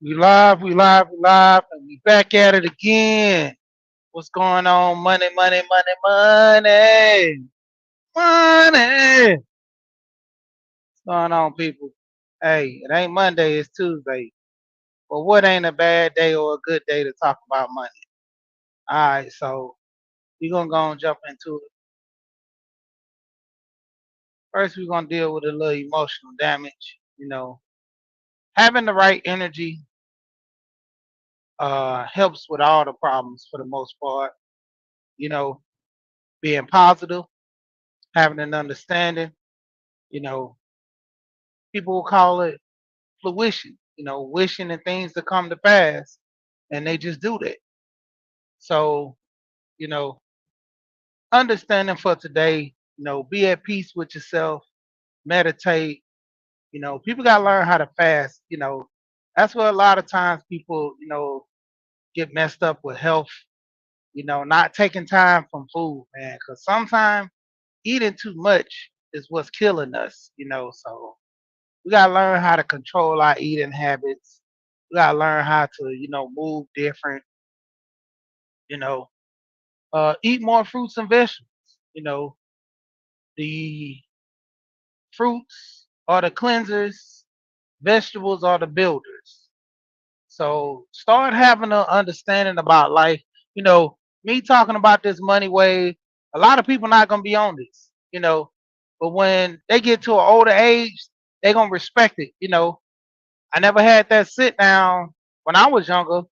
And we back at it again. What's going on? Money, money, money, money, money. What's going on, people? Hey, it ain't Monday, it's Tuesday. But what ain't a bad day or a good day to talk about money? Alright, so we're gonna go and jump into it. First, we're gonna deal with a little emotional damage. Having the right energy helps with all the problems for the most part. You know, being positive, having an understanding, you know, people will call it fruition, wishing and things to come to pass, and they just do that. So, you know, understanding for today, be at peace with yourself, meditate. People got to learn how to fast. That's where a lot of times people, get messed up with health, not taking time from food, man, because sometimes eating too much is what's killing us. So we gotta learn how to control our eating habits. We gotta learn how to, move different. You know, eat more fruits and vegetables. You know, the fruits are the cleansers, vegetables are the builders. So start having an understanding about life. You know, me talking about this money wave, a lot of people not gonna be on this. But when they get to an older age, they gonna respect it. I never had that sit down when I was younger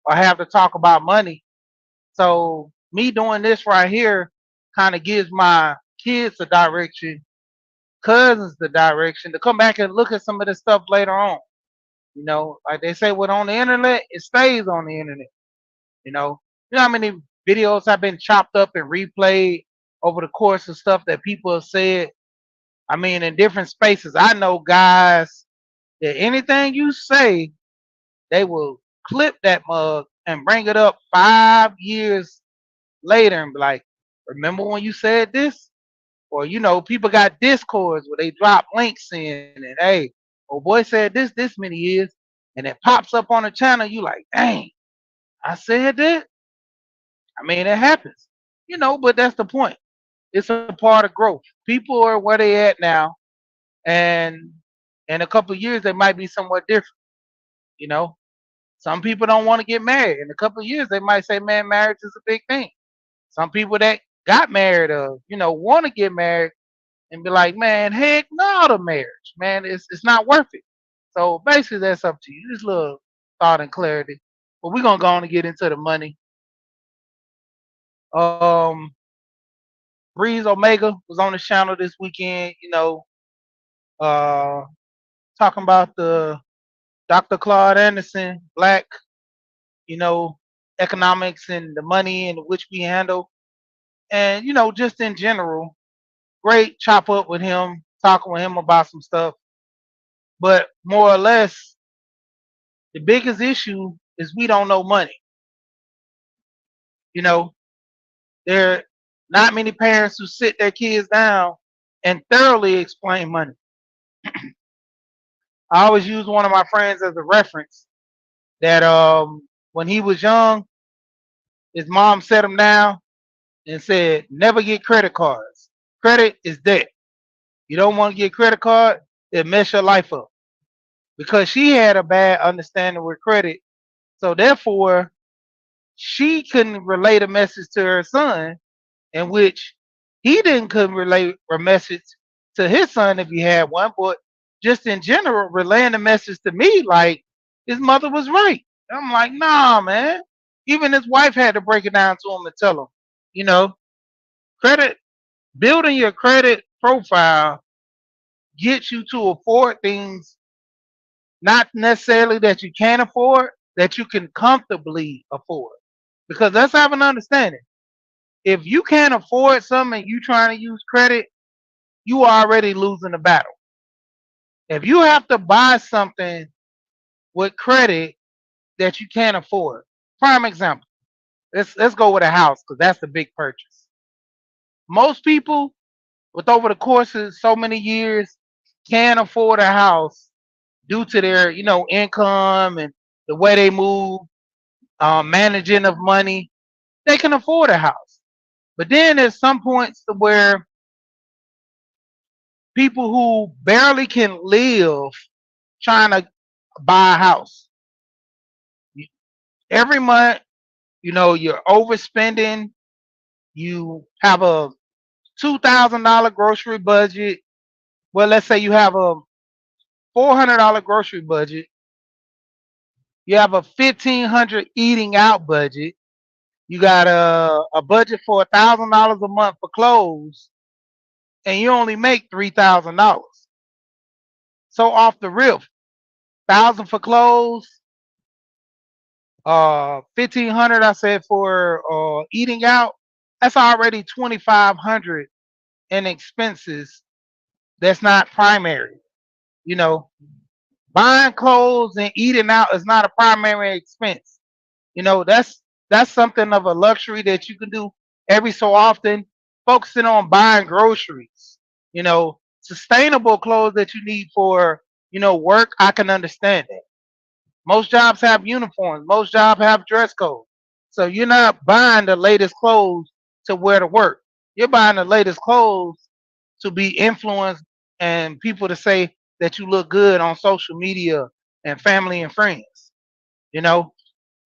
or have to talk about money. So me doing this right here kind of gives my kids the direction, cousins the direction to come back and look at some of this stuff later on. Like they say, what on the internet, it stays on the internet. How many videos have been chopped up and replayed over the course of stuff that people have said. I mean, in different spaces. I know guys that anything you say, they will clip that mug and bring it up 5 years later and be like, remember when you said this? Or, people got discords where they drop links in and hey, oh boy said this many years, and it pops up on the channel, you like, dang, I said that? I mean, it happens. But that's the point. It's a part of growth. People are where they at now, and in a couple of years they might be somewhat different, you know. Some people don't want to get married. In a couple of years they might say, man, marriage is a big thing. Some people that got married or, want to get married and be like, man, heck no to marriage. Man, it's not worth it. So basically that's up to you. Just a little thought and clarity. But we're gonna go on and get into the money. Um Breeze Omega was on the channel this weekend, uh talking about the Dr. Claude Anderson, black, you know, economics and the money in which we handle. And, just in general, great chop up with him, talking with him about some stuff. But more or less, the biggest issue is we don't know money. You know, there are not many parents who sit their kids down and thoroughly explain money. I always use one of my friends as a reference that when he was young, his mom set him down and said, never get credit cards. Credit is debt. You don't want to get credit card, it mess your life up. Because she had a bad understanding with credit. So therefore, she couldn't relate a message to her son, in which he didn't couldn't relate a message to his son if he had one, but just in general, relaying the message to me like his mother was right. I'm like, nah, man. Even his wife had to break it down to him and tell him, you know, credit, building your credit profile gets you to afford things not necessarily that you can afford, that you can comfortably afford. Because let's have an understanding. If you can't afford something and you trying to use credit, you are already losing the battle. If you have to buy something with credit that you can't afford, prime example. Let's go with a house because that's the big purchase. Most people, with over the course of so many years, can't afford a house due to their income and the way they move, managing of money, they can afford a house. But then there's some points to where people who barely can live trying to buy a house every month, you're overspending. You have a $2,000 grocery budget. Well, let's say you have a $400 grocery budget. You have a 1,500 eating out budget. You got a budget for $1,000 a month for clothes, and you only make $3,000. So off the rip, 1,000 for clothes, 1,500 I said for eating out. That's already 2,500 in expenses. That's not primary. You know, buying clothes and eating out is not a primary expense. That's something of a luxury that you can do every so often. Focusing on buying groceries, sustainable clothes that you need for work. I can understand that. Most jobs have uniforms. Most jobs have dress codes. So you're not buying the latest clothes to wear to work. You're buying the latest clothes to be influenced and people to say that you look good on social media and family and friends. You know,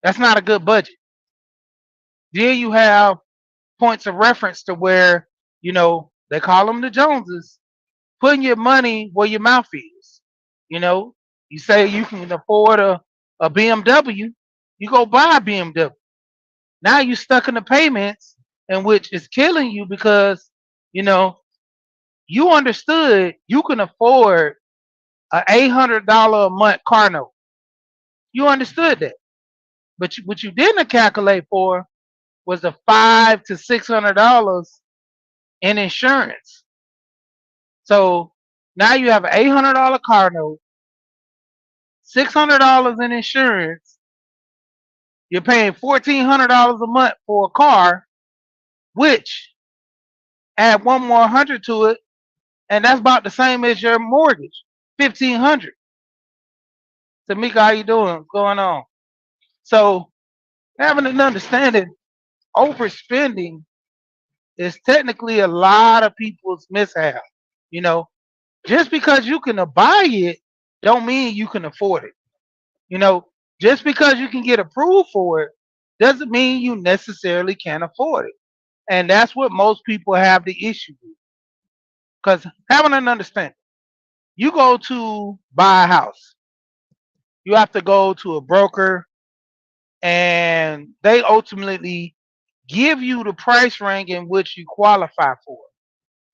that's not a good budget. Then you have points of reference to where, they call them the Joneses, putting your money where your mouth is. You know, you say you can afford a BMW, you go buy a BMW. Now you're stuck in the payments, and which is killing you because, you know, you understood you can afford a $800 a month car note. You understood that. But what you didn't calculate for was the $500 to $600 in insurance. So now you have an $800 car note, $600 in insurance. You're paying $1,400 a month for a car, which add one more hundred to it, and that's about the same as your mortgage, 1,500. Tamika, how you doing? What's going on? So having an understanding, overspending is technically a lot of people's mishap. You know, just because you can buy it, don't mean you can afford it. You know, just because you can get approved for it, doesn't mean you necessarily can afford it. And that's what most people have the issue with. Because having an understanding, you go to buy a house, you have to go to a broker, and they ultimately give you the price range in which you qualify for.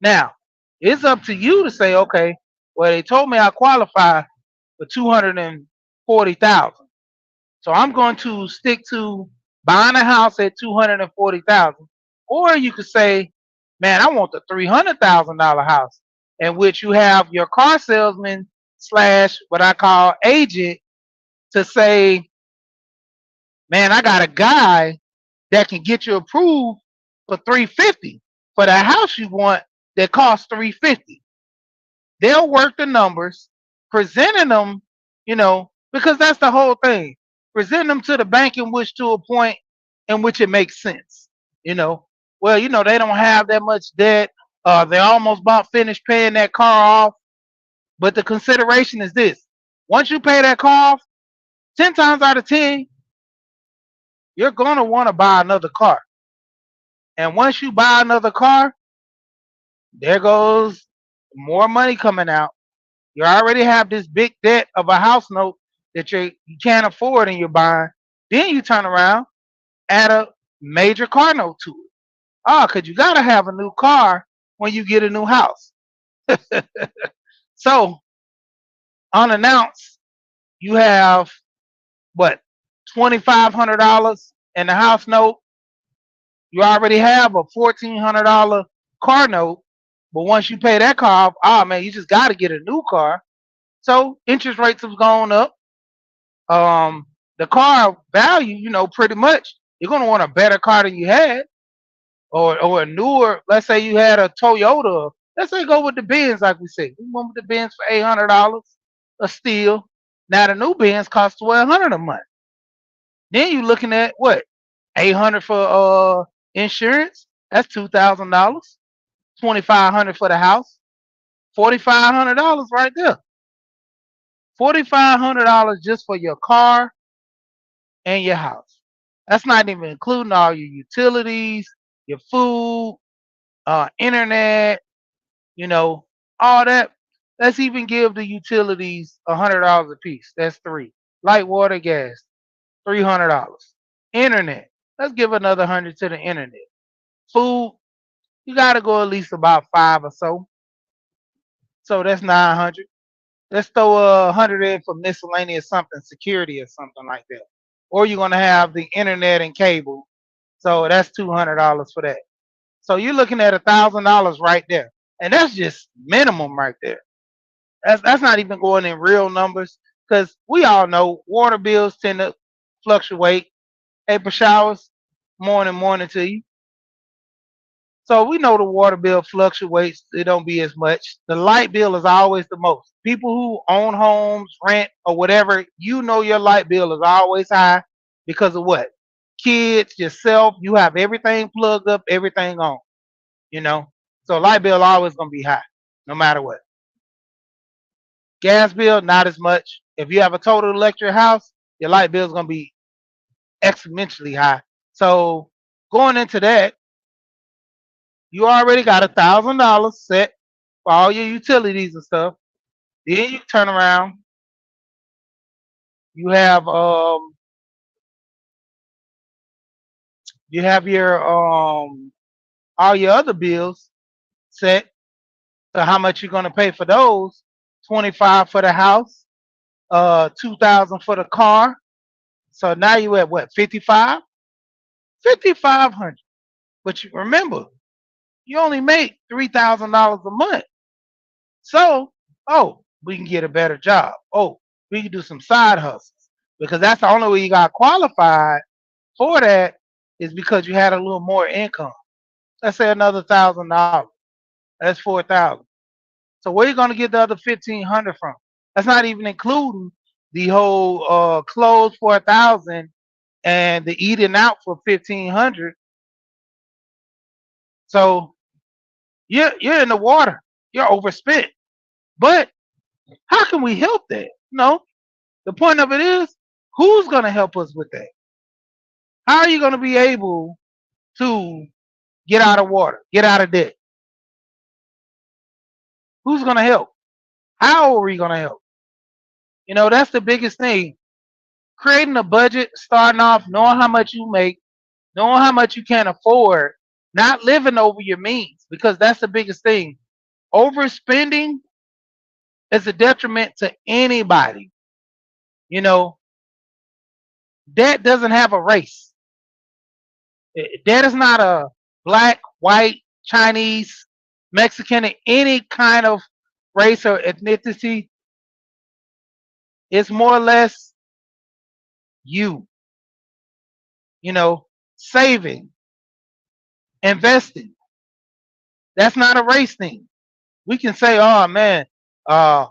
Now, it's up to you to say, okay, well, they told me I qualify for 240,000. So I'm going to stick to buying a house at 240,000. Or you could say, man, I want the $300,000 house, in which you have your car salesman slash what I call agent to say, man, I got a guy that can get you approved for 350 for the house you want that costs 350. They'll work the numbers, presenting them, because that's the whole thing. Present them to the bank in which to a point in which it makes sense. You know, well, they don't have that much debt. They're almost about finished paying that car off. But the consideration is this: once you pay that car off, 10 times out of 10, you're gonna want to buy another car. And once you buy another car, there goes more money coming out. You already have this big debt of a house note that you can't afford and you're buying. Then you turn around, add a major car note to it. Because you got to have a new car when you get a new house. So, unannounced, you have what, $2,500 in the house note. You already have a $1,400 car note. But once you pay that car off, man, you just got to get a new car. So interest rates have gone up. The car value, pretty much you're gonna want a better car than you had, or a newer. Let's say you had a Toyota. Let's say go with the Benz, like we said. We went with the Benz for $800 a steal. Now the new Benz costs $1,200 a month. Then you looking at what? 800 for insurance. That's $2,000. 2,500 for the house. $4,500 right there. $4,500 just for your car and your house. That's not even including all your utilities, your food, internet, you know, all that. Let's even give the utilities $100 a piece. That's three. Light, water, gas, $300. Internet. Let's give another 100 to the internet. Food. You gotta go at least about five or so. So that's 900. Let's throw 100 in for miscellaneous something, security or something like that. Or you're gonna have the internet and cable. So that's $200 for that. So you're looking at $1,000 right there, and that's just minimum right there. That's not even going in real numbers because we all know water bills tend to fluctuate. April showers, morning to you. So we know the water bill fluctuates. It don't be as much. The light bill is always the most. People who own homes, rent, or whatever, you know your light bill is always high because of what? Kids, yourself, you have everything plugged up, everything on, you know. So light bill always gonna be high, no matter what. Gas bill, not as much. If you have a total electric house, your light bill is gonna be exponentially high. So going into that, you already got $1,000 set for all your utilities and stuff. Then you turn around, you have you have your all your other bills set. So how much you're gonna pay for those? 25 for the house, 2,000 for the car. So now you at what? 55, 5,500. But you remember, you only make $3,000 a month. So, oh, we can get a better job. Oh, we can do some side hustles because that's the only way you got qualified for that is because you had a little more income. Let's say another $1,000. That's 4,000. So where you gonna get the other 1,500 from? That's not even including the whole clothes for 1,000 and the eating out for 1,500. So you're in the water. You're overspent. But how can we help that? No, the point of it is, who's going to help us with that? How are you going to be able to get out of water, get out of debt? Who's going to help? How are we going to help? You know, that's the biggest thing. Creating a budget, starting off, knowing how much you make, knowing how much you can afford, not living over your means, because that's the biggest thing. Overspending is a detriment to anybody. You know, debt doesn't have a race. Debt is not a black, white, Chinese, Mexican, any kind of race or ethnicity. It's more or less you, you know, saving, investing. That's not a race thing. We can say, oh man, uh,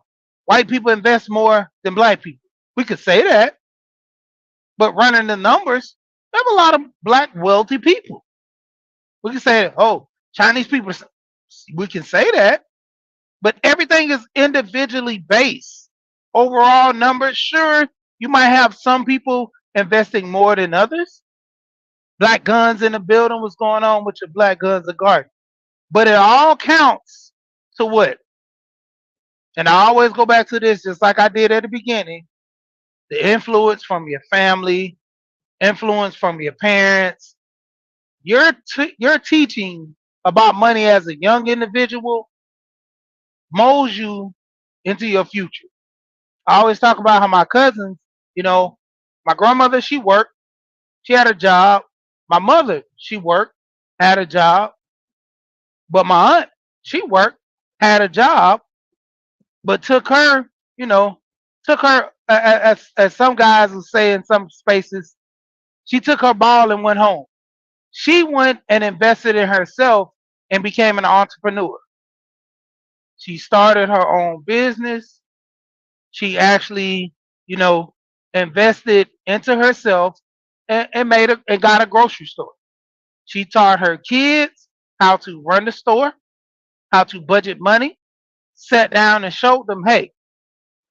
white people invest more than black people. We could say that, but running the numbers, we have a lot of black wealthy people. We can say, oh, Chinese people, we can say that, but everything is individually based. Overall numbers, sure, you might have some people investing more than others. Black guns in the building, what's going on with your black guns of garden? But it all counts to what? And I always go back to this, just like I did at the beginning, the influence from your family, influence from your parents. You're teaching about money as a young individual molds you into your future. I always talk about how my cousins, you know, my grandmother, she worked, she had a job. My mother, she worked, had a job. But my aunt, she worked, had a job, but took her, you know, took her, as some guys will say in some spaces, she took her ball and went home. She went and invested in herself and became an entrepreneur. She started her own business. She actually, you know, invested into herself. and made a and got a grocery store. She taught her kids how to run the store, how to budget money, sat down and showed them, hey,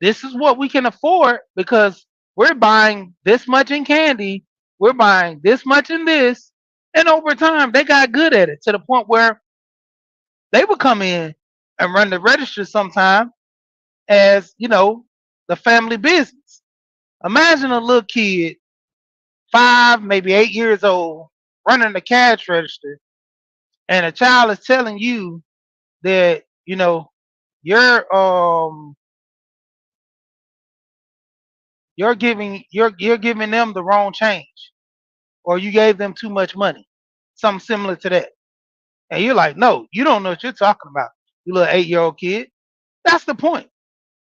this is what we can afford because we're buying this much in candy, we're buying this much in this. And over time, they got good at it to the point where they would come in and run the register sometime as, the family business. Imagine a little kid, 5, maybe 8 years old, running the cash register, and a child is telling you that, you're you're giving them the wrong change, or you gave them too much money, something similar to that. And you're like, no, you don't know what you're talking about, you little 8-year old kid. That's the point.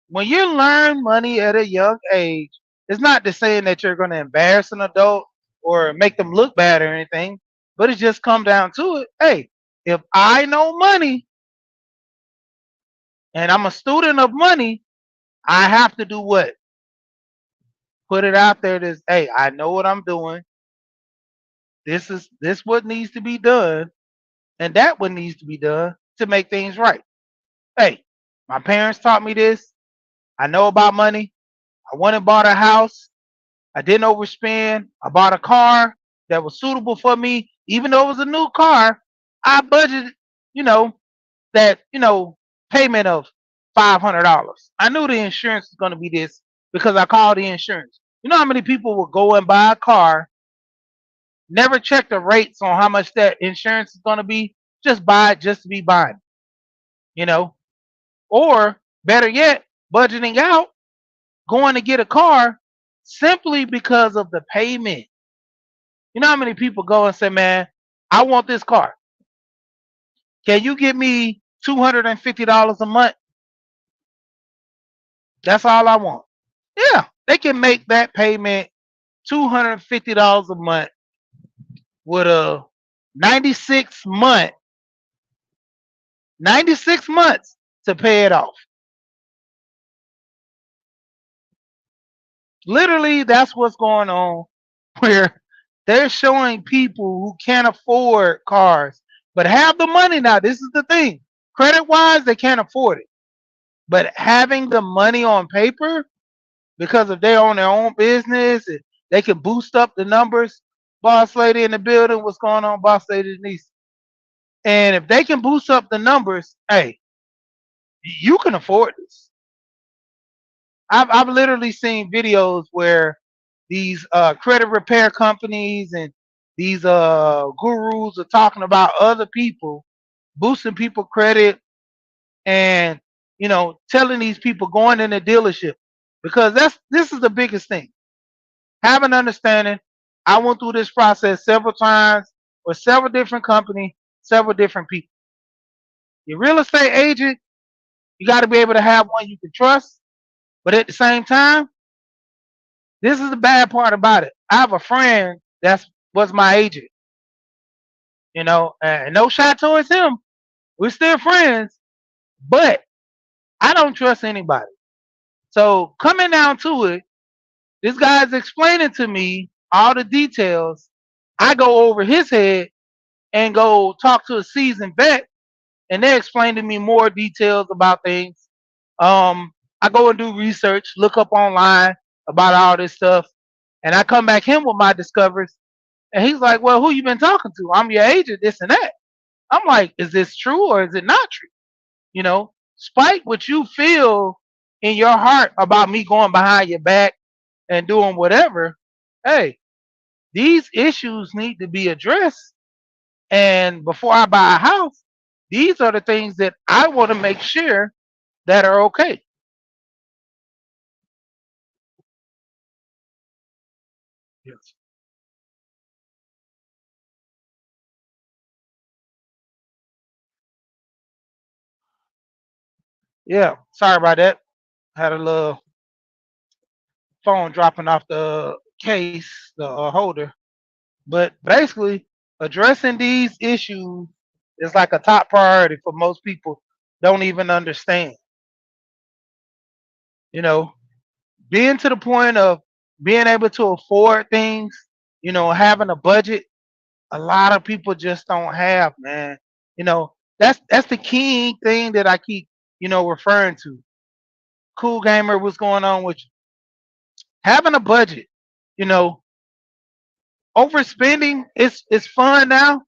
When you learn money at a young age, it's not to saying that you're going to embarrass an adult or make them look bad or anything, but it just come down to it. Hey, if I know money and I'm a student of money, I have to do what? Put it out there that, hey, I know what I'm doing. This what needs to be done, and that what needs to be done to make things right. Hey, my parents taught me this. I know about money. I went and bought a house. I didn't overspend. I bought a car that was suitable for me. Even though it was a new car, I budgeted, you know, that, payment of $500. I knew the insurance was going to be this because I called the insurance. You know how many people will go and buy a car, never check the rates on how much that insurance is going to be, just buy it just to be buying, you know? Or better yet, budgeting out, going to get a car simply because of the payment. You know how many people go and say, man, I want this car. Can you give me $250 a month? That's all I want. Yeah, they can make that payment $250 a month with a 96 month, 96 months to pay it off. Literally, that's what's going on where they're showing people who can't afford cars but have the money now. This is the thing. Credit wise, they can't afford it. But having the money on paper, because if they own their own business, they can boost up the numbers. Boss lady in the building, what's going on, boss lady Denise? And if they can boost up the numbers, hey, you can afford this. I've literally seen videos where these credit repair companies and these gurus are talking about other people boosting people credit and telling these people going in the dealership because this is the biggest thing. Have an understanding. I went through this process several times with several different companies, several different people. Your real estate agent, you got to be able to have one you can trust, but at the same time, this is the bad part about it. I have a friend that was my agent, and no shot towards him. We're still friends, but I don't trust anybody. So coming down to it, this guy's explaining to me all the details. I go over his head and go talk to a seasoned vet, and they explain to me more details about things. I go and do research, look up online about all this stuff, and I come back him with my discoveries. And he's like, "Well, who you been talking to? I'm your agent, this and that." I'm like, "Is this true or is it not true?" Spite what you feel in your heart about me going behind your back and doing whatever. Hey, these issues need to be addressed. And before I buy a house, these are the things that I want to make sure that are okay. Yes. Yeah. Sorry about that. Had a little phone dropping off the case, the holder. But basically, addressing these issues is like a top priority for most people. Don't even understand. You know, being to the point of being able to afford things. Having a budget, a lot of people just don't have, man. That's the key thing that I keep, referring to. Cool gamer, what's going on with you? Having a budget, you know, overspending is fun now.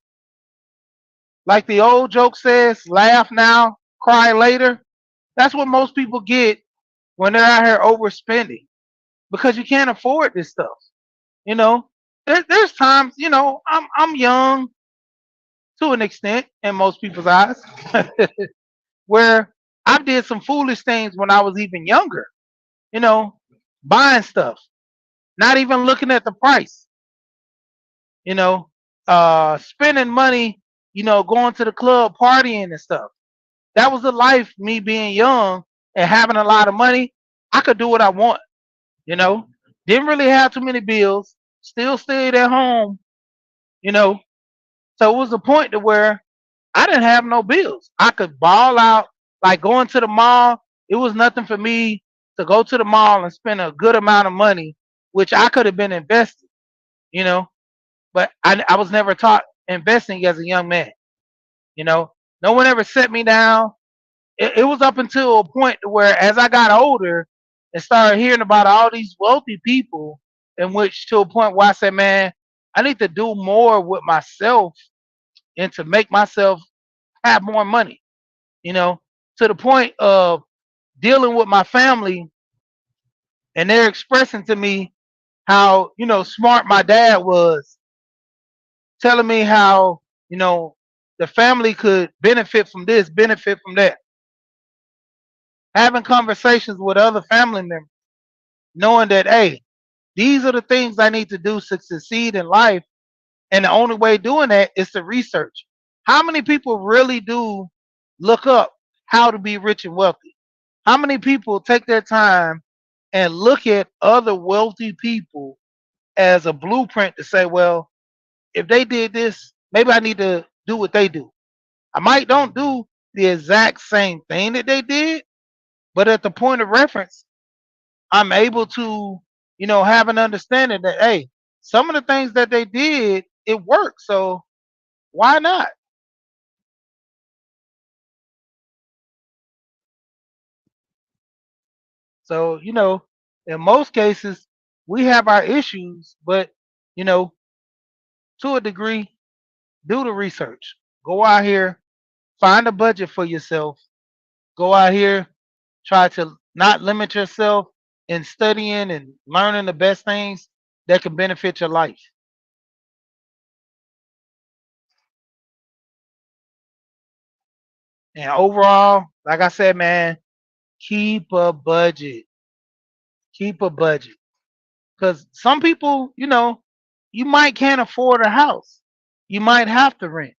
Like the old joke says, laugh now, cry later. That's what most people get when they're out here overspending because you can't afford this stuff. You know, there's times, I'm young to an extent in most people's eyes, where I did some foolish things when I was even younger. You know, buying stuff, not even looking at the price. You know, spending money. Going to the club, partying and stuff. That was the life. Me being young and having a lot of money, I could do what I want. You know, didn't really have too many bills. Still stayed at home. You know, so it was a point to where I didn't have no bills. I could ball out, like going to the mall. It was nothing for me to go to the mall and spend a good amount of money, which I could have been invested, you know. But I was never taught investing as a young man, you know. No one ever set me down. It was up until a point to where, as I got older and started hearing about all these wealthy people, in which to a point where I said, man, I need to do more with myself and to make myself have more money, you know, to the point of dealing with my family and they're expressing to me how, smart my dad was, telling me how, the family could benefit from this, benefit from that. Having conversations with other family members, knowing that, hey, these are the things I need to do to succeed in life. And the only way doing that is to research. How many people really do look up how to be rich and wealthy? How many people take their time and look at other wealthy people as a blueprint to say, well, if they did this, maybe I need to do what they do. I might don't do the exact same thing that they did, but at the point of reference, I'm able to, have an understanding that, hey, some of the things that they did, it worked. So why not? So, in most cases, we have our issues, but, you know, to a degree, do the research. Go out here, find a budget for yourself. Go out here, try to not limit yourself in studying and learning the best things that can benefit your life. And overall, like I said, man, keep a budget. Keep a budget. Because some people, you might can't afford a house. You might have to rent.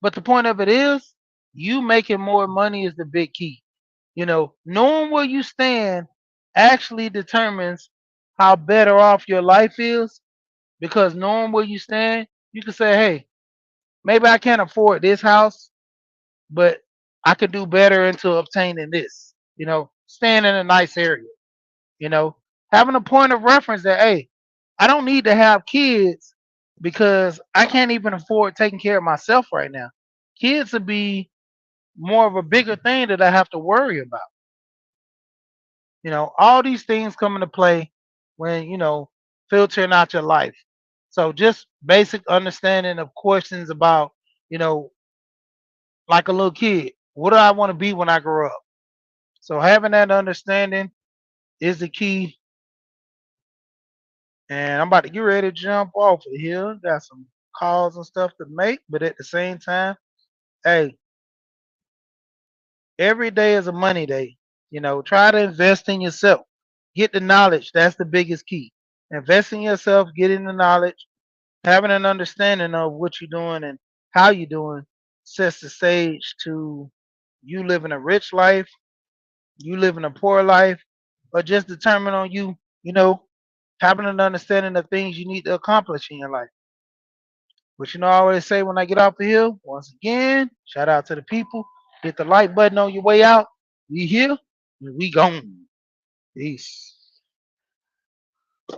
But the point of it is, you making more money is the big key. Knowing where you stand actually determines how better off your life is because knowing where you stand, you can say, hey, maybe I can't afford this house, but I could do better into obtaining this, staying in a nice area, you know, having a point of reference that, hey, I don't need to have kids because I can't even afford taking care of myself right now. Kids would be more of a bigger thing that I have to worry about. All these things come into play when, filtering out your life. So just basic understanding of questions about, you know, like a little kid, what do I want to be when I grow up? So having that understanding is the key. And I'm about to get ready to jump off of here. Got some calls and stuff to make, but at the same time, hey, every day is a money day. Try to invest in yourself. Get the knowledge. That's the biggest key. Invest in yourself, getting the knowledge, having an understanding of what you're doing and how you're doing sets the stage to you living a rich life, you living a poor life, or just determine on you, you know, having an understanding of things you need to accomplish in your life. But I always say when I get off the hill, once again, shout out to the people. Hit the like button on your way out. We here and we gone. Peace.